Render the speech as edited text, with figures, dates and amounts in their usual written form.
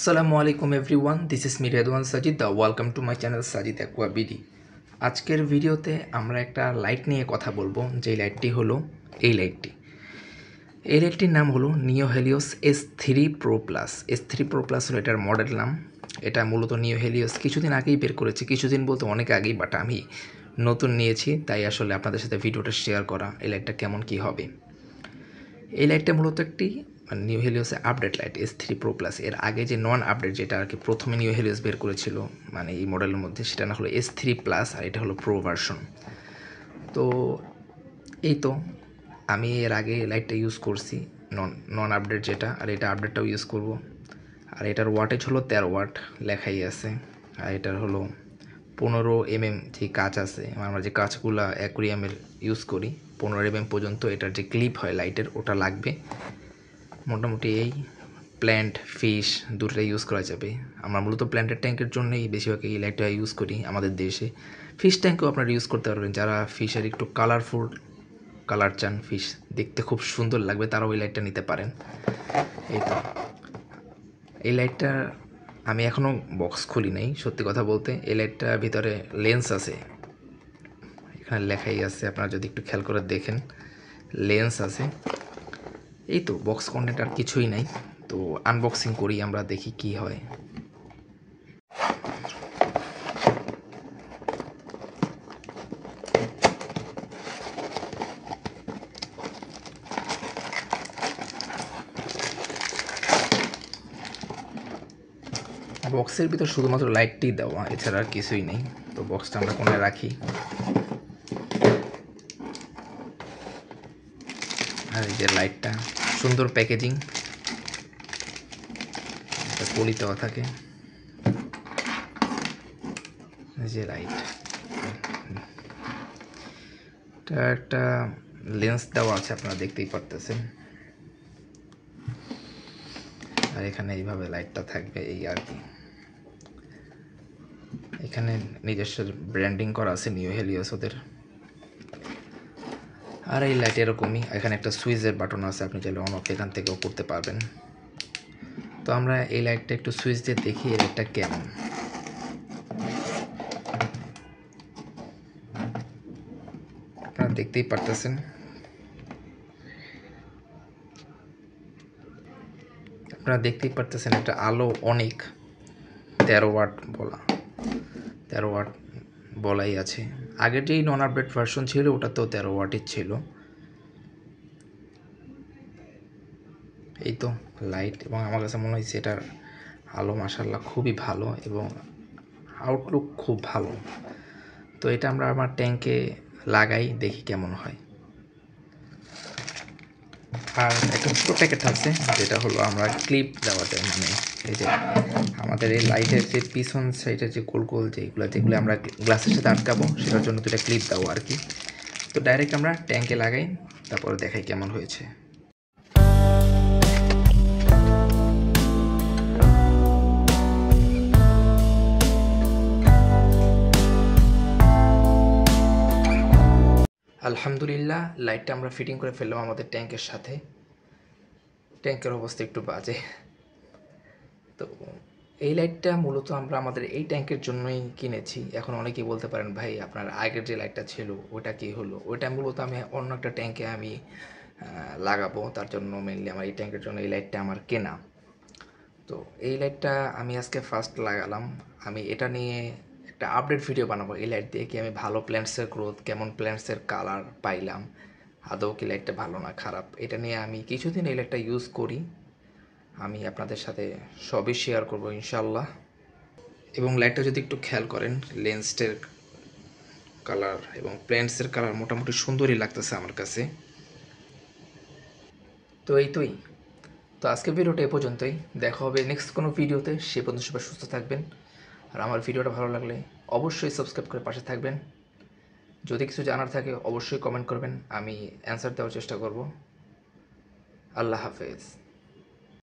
আসসালামু আলাইকুম everyone, this is me Redwan Sajid. Welcome to my channel Sajid aqua BD. আজকের ভিডিওতে আমরা একটা লাইট নিয়ে কথা বলবো, যেই লাইটটি হলো এই লাইটটি। এই লাইটটির নাম হলো নিও Helios S3 Pro Plus। S3 Pro Plus হলো এটার মডেল নাম। এটা মূলত নিও হেলিওস কিছুদিন আগেই বের করেছে, কিছুদিন বলতে অনেক আগেই, বাট আমি নতুন নিয়েছি, তাই আসলে আপনাদের সাথে ভিডিওটা শেয়ার করা এই লাইটটা কেমন কী হবে। এই লাইটটা মূলত একটি নিউ হেলিওসের update light S3 Pro Plus। এর আগে যে নন আপডেট, যেটা আর কি প্রথমে নিউ হেলিওস বের করেছিল মানে এই মডেলের মধ্যে, সেটা না হলো S3 Plus, আর এটা হলো প্রো ভার্সন। তো এই তো আমি এর আগে লাইটটা ইউজ করছি নন আপডেট যেটা, আর এটা আপডেটটাও ইউজ করব। আর এটার ওয়াটেজ হলো 13 ওয়াট লেখাই আছে। আর এটার হলো 15 mm যে কাঁচ আছে, আমরা যে কাঁচগুলা অ্যাকুরিয়ামের ইউজ করি, 15 mm পর্যন্ত এটার যে ক্লিপ হয় লাইটের, ওটা লাগবে। মোটামুটি এই প্ল্যান্ট ফিশ দুটোটাই ইউজ করা যাবে। আমরা মূলত প্ল্যান্টের ট্যাঙ্কের জন্যই বেশিরভাগ এই লাইটটা ইউজ করি আমাদের দেশে। ফিশ ট্যাঙ্কেও আপনারা ইউজ করতে পারবেন, যারা ফিশের একটু কালারফুল কালার চান, ফিশ দেখতে খুব সুন্দর লাগবে, তারাও এই লাইটটা নিতে পারেন। এই তো এই লাইটটা আমি এখনও বক্স খুলি নাই, সত্যি কথা বলতে। এই লাইটটার ভিতরে লেন্স আছে, এখানে লেখাই আছে, আপনারা যদি একটু খেয়াল করে দেখেন লেন্স আছে। এই তো বক্স কন্টেন্ট আর কিছুই নাই। তো আনবক্সিং করি, আমরা দেখি কি হয়। বক্সের ভিতর শুধুমাত্র লাইটটি দেওয়া, এছাড়া আর কিছুই নেই। তো বক্সটা আমরা কোণে রাখি। আর এই যে লাইটটা, সুন্দর প্যাকেজিং, পলি দেওয়া থাকে। এই যে লাইট, এটা একটা লেন্স দেওয়া আছে, আপনারা দেখতেই পারতেছেন। আর এখানে এইভাবে লাইটটা থাকবে, এই আর কি। এখানে নিজস্ব ব্র্যান্ডিং করা আছে নিউ হেলিওস ওদের। আর এই লাইট এরকমই, এখানে একটা সুইচের বাটন আছে, আপনি চাইলে অন অফ এখান থেকেও করতে পারবেন। তো আমরা এই লাইটটা একটু সুইচ দিয়ে দেখি এই লাইটটা কেমন। আপনারা দেখতেই পারতেছেন, একটা আলো অনেক 13 ওয়াট বলা, 13 ওয়াট বলাই আছে। আগের যেই নন আপডেট ভার্সন ছিল ওটা তো 13 ওয়াটের ছিল। এই তো লাইট, এবং আমার কাছে মনে হয়েছে এটার আলো মাশাআল্লাহ খুবই ভালো এবং আউটলুক খুব ভালো। তো এটা আমরা আমার ট্যাঙ্কে লাগাই, দেখি কেমন হয়। আর একটা ছোটো প্যাকেট আছে, যেটা হলো আমরা ক্লিপ দেওয়া যায়, মানে এই যে আমাদের এই লাইটের যে পিছন সাইডের যে গোল গোল যেগুলো আমরা গ্লাসের সাথে আটকাবো, সেটার জন্য দুটা ক্লিপ দেওয়া আর কি। তো ডাইরেক্ট আমরা ট্যাঙ্কে লাগাই, তারপরে দেখাই কেমন হয়েছে। আলহামদুলিল্লাহ, লাইটটা আমরা ফিটিং করে ফেললাম আমাদের ট্যাঙ্কের সাথে। ট্যাঙ্কের অবস্থা একটু বাজে। তো এই লাইটটা মূলত আমরা আমাদের এই ট্যাঙ্কের জন্যই কিনেছি। এখন অনেকেই বলতে পারেন, ভাই আপনার আগের যে লাইটটা ছিল ওটা কি হলো? ওইটা মূলত আমি অন্য একটা ট্যাঙ্কে আমি লাগাবো, তার জন্য মেনলি আমার এই ট্যাঙ্কের জন্য এই লাইটটা আমার কেনা। তো এই লাইটটা আমি আজকে ফার্স্ট লাগালাম। আমি এটা নিয়ে একটা আপডেট ভিডিও বানাবো, এই লাইট দিয়ে কি আমি ভালো প্ল্যান্টসের গ্রোথ, কেমন প্ল্যান্টসের কালার পাইলাম, আদৌ কি লাইটটা ভালো না খারাপ, এটা নিয়ে আমি কিছুদিন এই লাইটটা ইউজ করি, আমি আপনাদের সাথে সবই শেয়ার করব ইনশাল্লাহ। এবং লাইটটা যদি একটু খেয়াল করেন, লেন্সের কালার এবং প্ল্যান্টসের কালার মোটামুটি সুন্দরই লাগতেছে আমার কাছে। তো তো আজকের ভিডিওটা এ পর্যন্তই, দেখা হবে নেক্সট কোনো ভিডিওতে। সে পর্যন্ত সবাই সুস্থ থাকবেন। আর আমার ভিডিওটা ভালো লাগলে অবশ্যই সাবস্ক্রাইব করে পাশে থাকবেন। যদি কিছু জানার থাকে অবশ্যই কমেন্ট করবেন, আমি অ্যান্সার দেওয়ার চেষ্টা করব। আল্লাহ হাফেজ।